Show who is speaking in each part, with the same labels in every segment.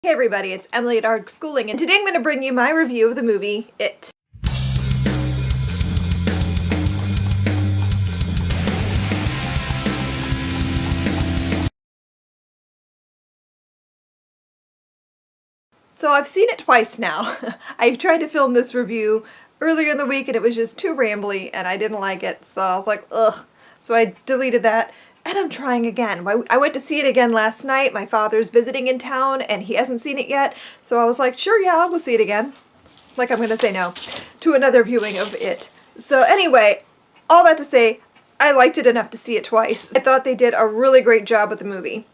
Speaker 1: Hey everybody, it's Emily at Art Schooling, and today I'm going to bring you my review of the movie, It. So I've seen it twice now. I tried to film this review earlier in the week and it was just too rambly and I didn't like it, so I was like, ugh. So I deleted that. And I'm trying again. I went to see it again last night. My father's visiting in town and he hasn't seen it yet. So I was like, sure, yeah, I'll go see it again. Like I'm going to say no to another viewing of It. So anyway, all that to say, I liked it enough to see it twice. I thought they did a really great job with the movie.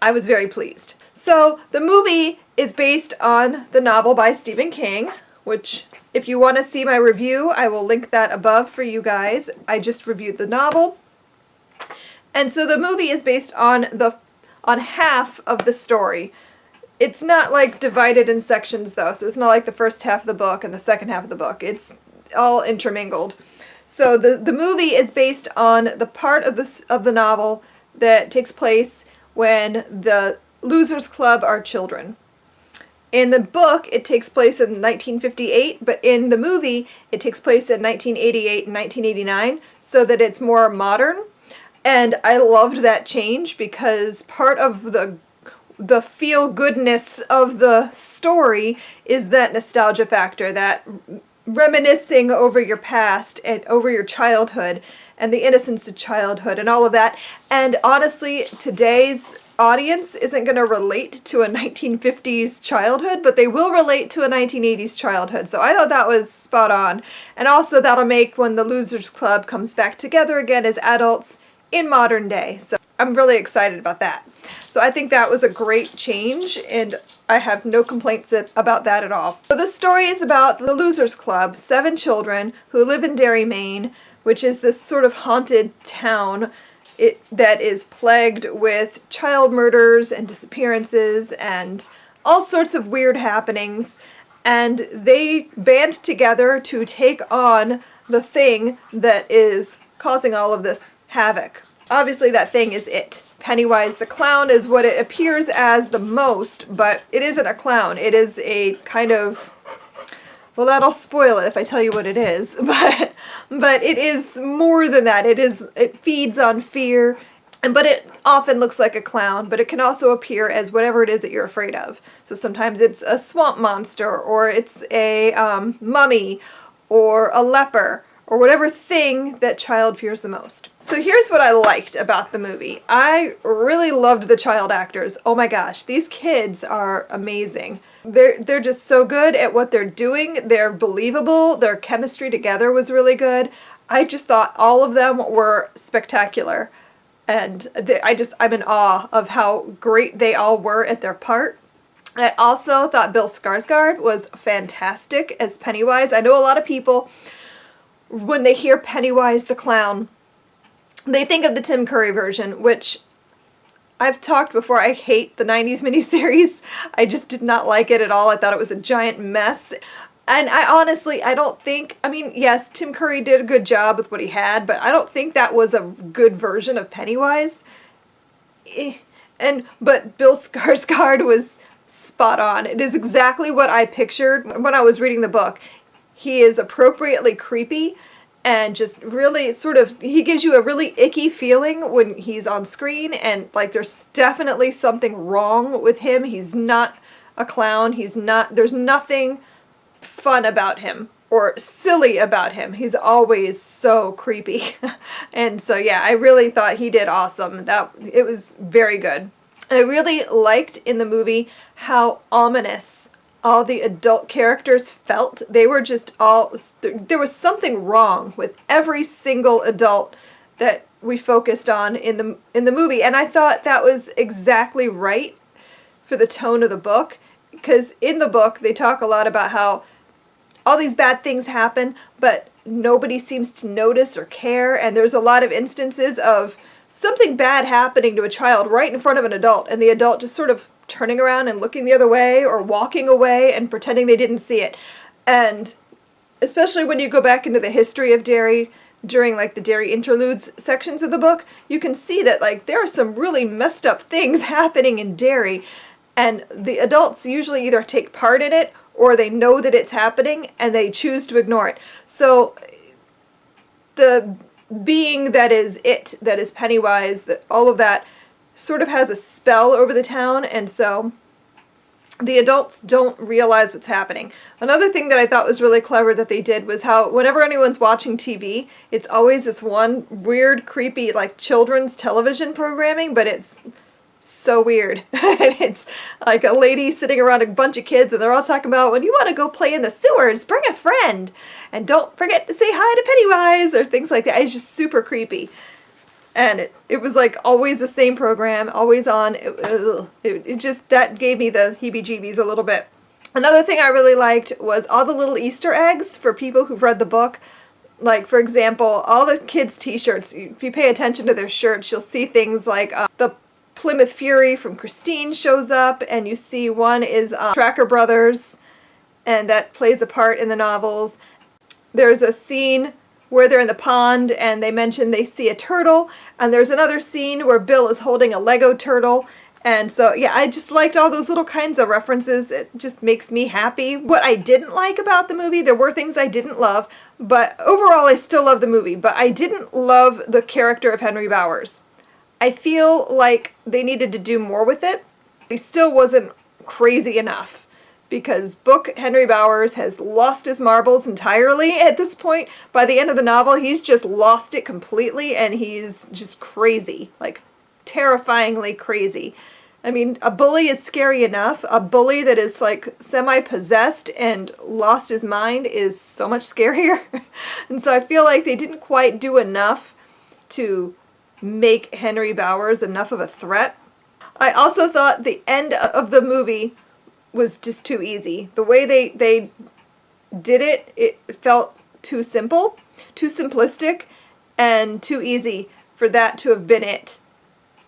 Speaker 1: I was very pleased. So the movie is based on the novel by Stephen King, which if you want to see my review, I will link that above for you guys. I just reviewed the novel. And so the movie is based on half of the story. It's not like divided in sections though, so it's not like the first half of the book and the second half of the book. It's all intermingled. So the movie is based on the part of the novel that takes place when the Losers Club are children. In the book, it takes place in 1958, but in the movie, it takes place in 1988 and 1989, so that it's more modern. And I loved that change because part of the feel-goodness of the story is that nostalgia factor, that reminiscing over your past and over your childhood and the innocence of childhood and all of that. And honestly, today's audience isn't going to relate to a 1950s childhood, but they will relate to a 1980s childhood. So I thought that was spot on. And also that'll make when the Losers Club comes back together again as adults in modern day. So I'm really excited about that. So I think that was a great change and I have no complaints about that at all. So this story is about the Losers Club, 7 children who live in Derry, Maine, which is this sort of haunted town that is plagued with child murders and disappearances and all sorts of weird happenings. And they band together to take on the thing that is causing all of this havoc. Obviously that thing is It. Pennywise the Clown is what it appears as the most, but it isn't a clown. It is a kind of, well, that'll spoil it if I tell you what it is, but it is more than that. It feeds on fear, but it often looks like a clown, but it can also appear as whatever it is that you're afraid of. So sometimes it's a swamp monster, or it's a mummy, or a leper, or whatever thing that child fears the most. So here's what I liked about the movie. I really loved the child actors. Oh my gosh, these kids are amazing. They're just so good at what they're doing. They're believable. Their chemistry together was really good. I just thought all of them were spectacular. And I'm in awe of how great they all were at their part. I also thought Bill Skarsgård was fantastic as Pennywise. I know a lot of people, when they hear Pennywise the Clown, they think of the Tim Curry version, which I've talked before. I hate the 90s miniseries. I just did not like it at all. I thought it was a giant mess. And I don't think, I mean, yes, Tim Curry did a good job with what he had, but I don't think that was a good version of Pennywise. But Bill Skarsgård was spot on. It is exactly what I pictured when I was reading the book. He is appropriately creepy and just really he gives you a really icky feeling when he's on screen, and like there's definitely something wrong with him. He's not a clown. There's nothing fun about him or silly about him. He's always so creepy. And so yeah, I really thought he did awesome. It was very good. I really liked in the movie how ominous all the adult characters felt. They were just there was something wrong with every single adult that we focused on in the movie. And I thought that was exactly right for the tone of the book, because in the book they talk a lot about how all these bad things happen, but nobody seems to notice or care. And there's a lot of instances of something bad happening to a child right in front of an adult, and the adult just sort of turning around and looking the other way or walking away and pretending they didn't see it. And especially when you go back into the history of Derry during like the Derry interludes sections of the book, you can see that like there are some really messed up things happening in Derry. and the adults usually either take part in it or they know that it's happening and they choose to ignore it. So the being that is Pennywise, that all of that sort of has a spell over the town, and so the adults don't realize what's happening. Another thing that I thought was really clever that they did was how whenever anyone's watching TV, it's always this one weird, creepy, like children's television programming, but it's so weird. And it's like a lady sitting around a bunch of kids and they're all talking about, when you want to go play in the sewers, bring a friend. And don't forget to say hi to Pennywise, or things like that. It's just super creepy. And it was like always the same program, always on. It just, that gave me the heebie-jeebies a little bit. Another thing I really liked was all the little Easter eggs for people who've read the book. Like, for example, all the kids' t-shirts, if you pay attention to their shirts, you'll see things like the Plymouth Fury from Christine shows up, and you see one is Tracker Brothers, and that plays a part in the novels. There's a scene where they're in the pond and they mention they see a turtle, and there's another scene where Bill is holding a Lego turtle. And so, yeah, I just liked all those little kinds of references. It just makes me happy. What I didn't like about the movie, there were things I didn't love, but overall I still love the movie. But I didn't love the character of Henry Bowers. I feel like they needed to do more with it. He still wasn't crazy enough, because book Henry Bowers has lost his marbles entirely at this point. By the end of the novel, he's just lost it completely, and he's just crazy, like terrifyingly crazy. I mean, a bully is scary enough. A bully that is like semi-possessed and lost his mind is so much scarier. And so I feel like they didn't quite do enough to make Henry Bowers enough of a threat. I also thought the end of the movie was just too easy. The way they did it, it felt too simple, too simplistic, and too easy for that to have been it.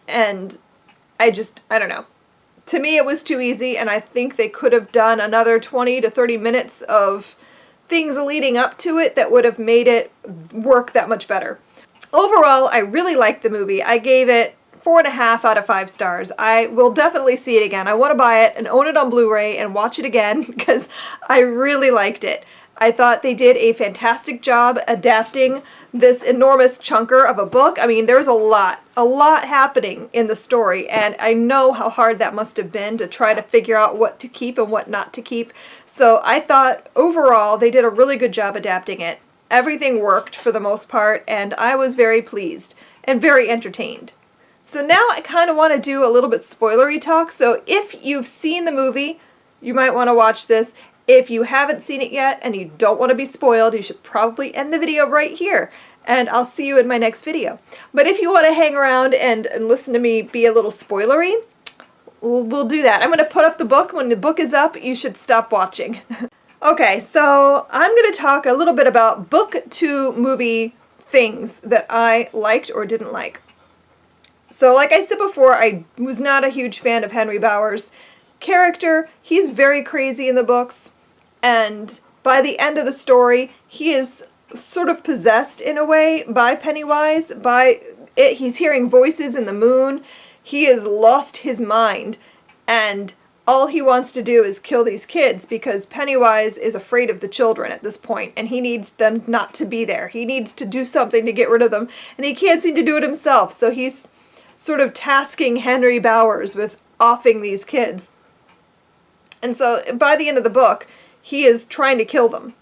Speaker 1: And I don't know. To me, it was too easy, and I think they could have done another 20 to 30 minutes of things leading up to it that would have made it work that much better. Overall, I really liked the movie. I gave it 4.5 out of 5 stars. I will definitely see it again. I want to buy it and own it on Blu-ray and watch it again because I really liked it. I thought they did a fantastic job adapting this enormous chunker of a book. I mean, there's a lot happening in the story, and I know how hard that must have been to try to figure out what to keep and what not to keep. So I thought overall they did a really good job adapting it. Everything worked for the most part, and I was very pleased and very entertained. So now I kind of want to do a little bit spoilery talk. So if you've seen the movie, you might want to watch this. If you haven't seen it yet and you don't want to be spoiled, you should probably end the video right here. And I'll see you in my next video. But if you want to hang around and listen to me be a little spoilery, we'll do that. I'm going to put up the book. When the book is up, you should stop watching. Okay, so I'm going to talk a little bit about book to movie things that I liked or didn't like. So like I said before, I was not a huge fan of Henry Bowers' character. He's very crazy in the books, and by the end of the story, he is sort of possessed in a way by Pennywise. He's hearing voices in the moon. He has lost his mind, and all he wants to do is kill these kids because Pennywise is afraid of the children at this point, and he needs them not to be there. He needs to do something to get rid of them, and he can't seem to do it himself, so he's sort of tasking Henry Bowers with offing these kids. And so by the end of the book, he is trying to kill them,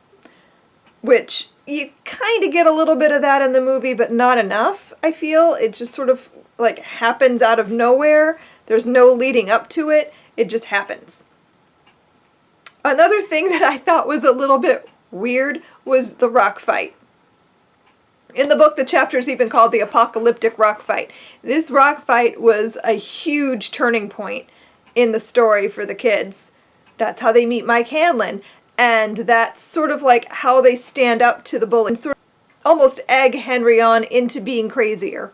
Speaker 1: which you kind of get a little bit of that in the movie, but not enough, I feel. It just sort of like happens out of nowhere. There's no leading up to it. It just happens. Another thing that I thought was a little bit weird was the rock fight. In the book, the chapter is even called the Apocalyptic rock fight. This rock fight was a huge turning point in the story for the kids. That's how they meet Mike Hanlon, and that's sort of like how they stand up to the bully and sort of almost egg Henry on into being crazier.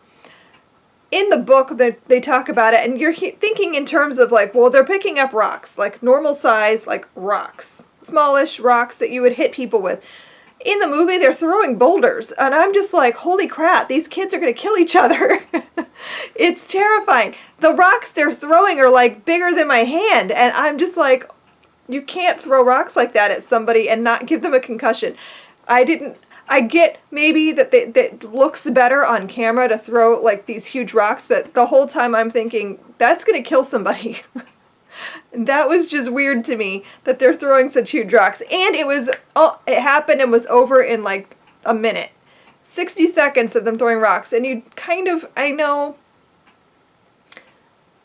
Speaker 1: In the book, they talk about it, and you're thinking in terms of like, well, they're picking up rocks, like normal size, like rocks, smallish rocks that you would hit people with. In the movie, they're throwing boulders, and I'm just like, holy crap, these kids are going to kill each other. It's terrifying. The rocks they're throwing are like bigger than my hand, and I'm just like, you can't throw rocks like that at somebody and not give them a concussion. I get maybe that looks better on camera to throw like these huge rocks, but the whole time I'm thinking, that's going to kill somebody. That was just weird to me that they're throwing such huge rocks. And it happened and was over in like a minute. 60 seconds of them throwing rocks. And you kind of, I know,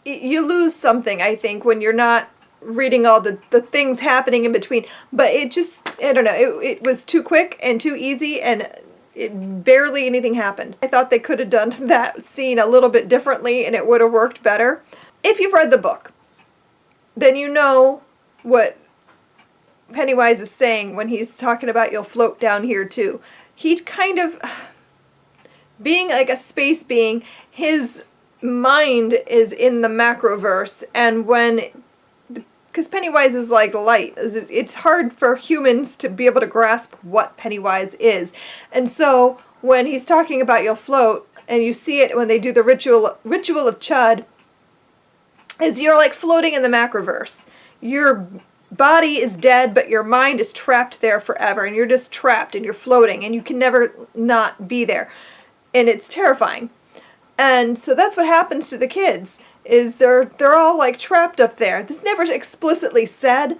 Speaker 1: you lose something, I think, when you're not reading all the things happening in between. But it just, I don't know, it was too quick and too easy, and barely anything happened. I thought they could have done that scene a little bit differently and it would have worked better. If you've read the book, then you know what Pennywise is saying when he's talking about you'll float down here too. He's kind of, being like a space being, his mind is in the macroverse, and because Pennywise is like light, it's hard for humans to be able to grasp what Pennywise is. And so when he's talking about you'll float, and you see it when they do the ritual of Chud, is you're like floating in the macroverse. Your body is dead, but your mind is trapped there forever, and you're just trapped and you're floating and you can never not be there. And it's terrifying. And so that's what happens to the kids, is they're all like trapped up there. This never explicitly said,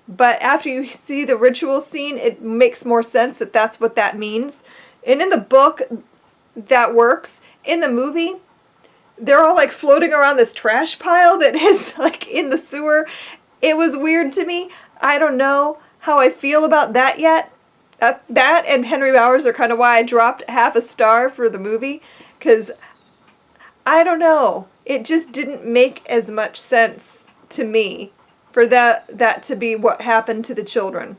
Speaker 1: but after you see the ritual scene, it makes more sense that that's what that means. And in the book, that works. In the movie, they're all like floating around this trash pile that is like in the sewer. It was weird to me. I don't know how I feel about that yet. That and Henry Bowers are kind of why I dropped half a star for the movie, because I don't know. It just didn't make as much sense to me for that to be what happened to the children.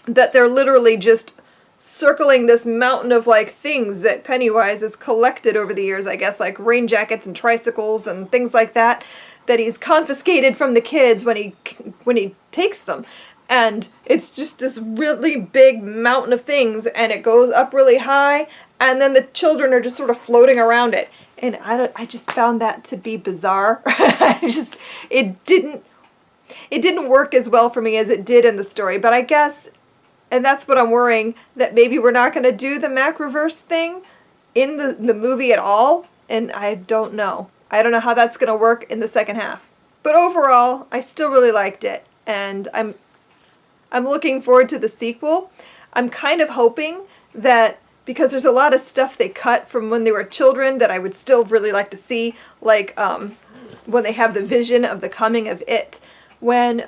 Speaker 1: That they're literally just circling this mountain of like things that Pennywise has collected over the years, I guess, like rain jackets and tricycles and things like that he's confiscated from the kids when he takes them. And it's just this really big mountain of things, and it goes up really high, and then the children are just sort of floating around it. And I just found that to be bizarre. It didn't work as well for me as it did in the story. But I guess, and that's what I'm worrying, that maybe we're not going to do the macroverse thing in the movie at all. And I don't know. I don't know how that's going to work in the second half. But overall, I still really liked it. And I'm looking forward to the sequel. I'm kind of hoping that, because there's a lot of stuff they cut from when they were children that I would still really like to see, like when they have the vision of the coming of it, when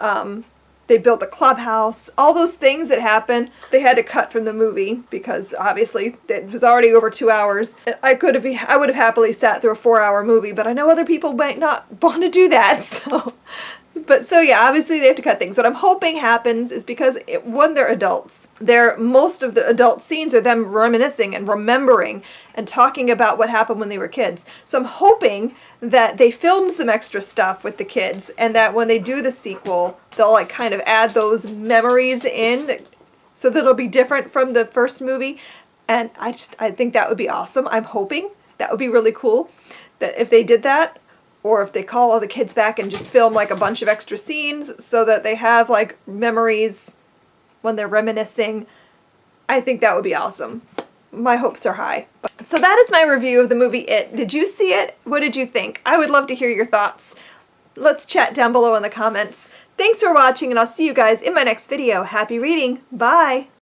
Speaker 1: they built the clubhouse, all those things that happened, they had to cut from the movie because obviously it was already over 2 hours. I would have happily sat through a 4-hour movie, but I know other people might not want to do that, so yeah, obviously they have to cut things. What I'm hoping happens is because when they're adults, most of the adult scenes are them reminiscing and remembering and talking about what happened when they were kids. So I'm hoping that they filmed some extra stuff with the kids, and that when they do the sequel, they'll like kind of add those memories in so that it'll be different from the first movie. And I think that would be awesome. I'm hoping that would be really cool that if they did that, or if they call all the kids back and just film like a bunch of extra scenes so that they have like memories when they're reminiscing. I think that would be awesome. My hopes are high. So that is my review of the movie It. Did you see it? What did you think? I would love to hear your thoughts. Let's chat down below in the comments. Thanks for watching, and I'll see you guys in my next video. Happy reading. Bye!